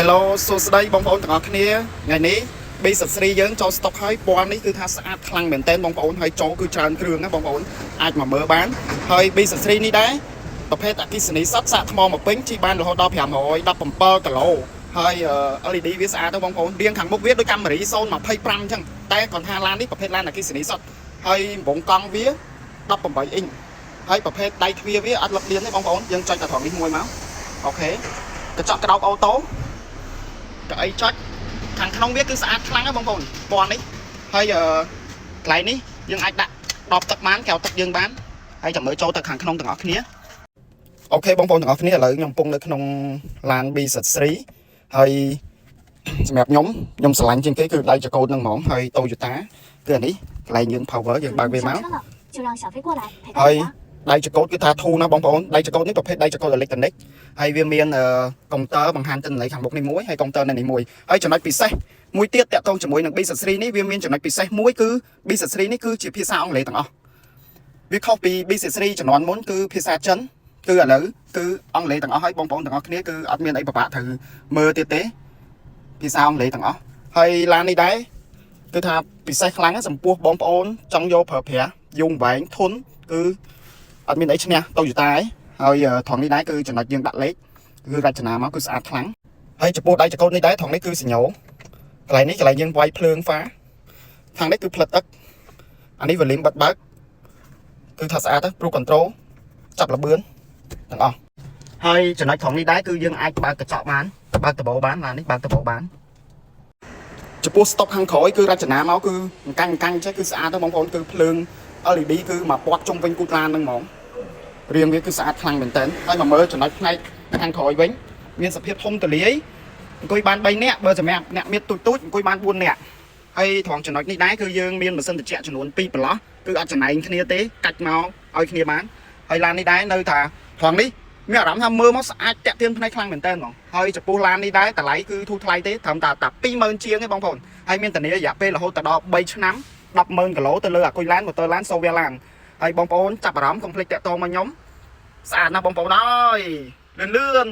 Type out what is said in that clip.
Hello សួស្តីបងប្អូនទាំងអស់គ្នាថ្ងៃនេះ B3 យើងចូល stock ហើយពណ៌នេះគឺថាស្អាតខ្លាំងមែនទែនបងប្អូនហើយចូលគឺច្រើនគ្រឿងណាបងប្អូនអាចមកមើលបានហើយ B3 នេះដែរប្រភេទអគ្គិសនីសុទ្ធសាកថ្មមកពេញជីបានរហូតដល់517គីឡូហើយ LED វាស្អាតទៅបងប្អូនរៀងខាងមុខវាដូចកាមេរ៉ា025អញ្ចឹងតែគាត់ថាឡាននេះប្រភេទឡានអគ្គិសនីសុទ្ធហើយវងកង់វា18អ៊ីងហើយប្រភេទដៃទ្វារវាអត់លឹកលៀនទេបងប្អូនយើងចុចតែត្រង់នេះមួយមកអូខេកញ្ចក់ក្តោបអូតូកៅអីចុចខាងក្នុងវាគឺស្អាតខ្លាំងណាស់បងប្អូនពណ៌នេះហើយកន្លែងនេះយើងអាចដាក់ដបទឹកបានកែវទឹកយើងបានហើយចាំមើលចូលទៅខាងក្នុងទាំងអស់គ្នាអូខេបងប្អូនទាំងអស់គ្នាឥឡូវខ្ញុំកំពុងនៅក្នុងឡាន B3 ហើយសម្រាប់ខ្ញុំស្រឡាញ់ជាងគេគឺដៃចកូតនឹងហ្មងហើយ Toyota គឺអានេះកន្លែងយើង power យើងបើកវាមកហើយដៃចកូតគឺថាធូរណាបងប្អូនដៃចកូតនេះប្រភេទដៃចកូតអេឡិចត្រូនិកហើយវាមានកុំព្យូទ័របង្ហាញទិន្នន័យខាងមុខនេះមួយហើយកុំព្យូទ័រនេះមួយហើយចំណុចពិសេសមួយទៀតតាក់ទងជាមួយនឹង B3 នេះវាមានចំណុចពិសេសមួយគឺ B3 នេះគឺជាភាសាអង់គ្លេសទាំងអស់វាខុសពី B3 ជំនាន់មុនគឺភាសាចិនគឺឥឡូវគឺអង់គ្លេសទាំងអស់ហើយបងប្អូនទាំងអស់គ្នាគឺអត់មានអីពិបាកត្រូវមើលទៀតទេភាសាអង់គ្លេសទាំងអស់ហើយឡាននេះដែរគឺថាពិសេសខ្លាំងណាស់ចំពោះបងប្អូនចង់យកប្រើប្រាស់យូរវែងធន់គឺអត់មានអីឈ្នះ Toyota ហើយថងនេះដែរគឺចំណុចយើងដាក់លេខគឺរចនាមកគឺស្អាតខ្លាំងហើយចំពោះដៃចកូតនេះដែរថងនេះគឺសញ្ញោកន្លែងនេះកន្លែងយើងវាយភ្លើងហ្វាខាងនេះគឺផ្លិតទឹកអានេះ volume បិទបើកគឺថាស្អាតទៅ Pro Control ចាប់លបឿនទាំងអស់ហើយចំណុចថងនេះដែរគឺយើងអាចបើកកញ្ចក់បានបើកតបោបានឡាននេះបើកតបោបានចំពោះ stop ខាងក្រោយគឺរចនាមកគឺអង្កាញ់ចេះគឺស្អាតទៅបងប្អូនគឺភ្លើង LED គឺមកពាត់ជុំវិញគូតឡានហ្នឹងហ្មងរៀងវាគឺស្អាតខ្លាំងមែនតើហើយមកមើលចំណុចផ្នែកខាងក្រោយវិញមានសភាពធំទូលាយអង្គុយបាន3នាក់បើសម្រាប់អ្នកមានទូចអង្គុយបាន4នាក់ហើយត្រង់ចំណុចនេះដែរគឺយើងមានម៉ាស៊ីនត្រជាក់ចំនួន2ប្រឡោះគឺអត់ចំណែងគ្នាទេកាច់មកឲ្យគ្នាបានហើយឡាននេះដែរនៅថាត្រង់នេះមានអារម្មណ៍ថាមើលមកស្អាតតាក់ទាញផ្នែកខ្លាំងមែនតើហ្មងហើយចំពោះឡាននេះដែរតម្លៃគឺធូរថ្លៃទេត្រឹមតែ20000ជាងទេបងប្អូនហើយមានធានារយៈពេលរហូតដល់3ឆ្នាំ100000គីឡូទៅលើអាគុយឡានម៉ូទ័រឡានសូវៀឡានហើយបងប្អូនចាប់អារម្មណ៍កុំភ្លេចតាក់ទងមកខ្ញុំស្អាតណាស់បងប្អូនអើយលឿន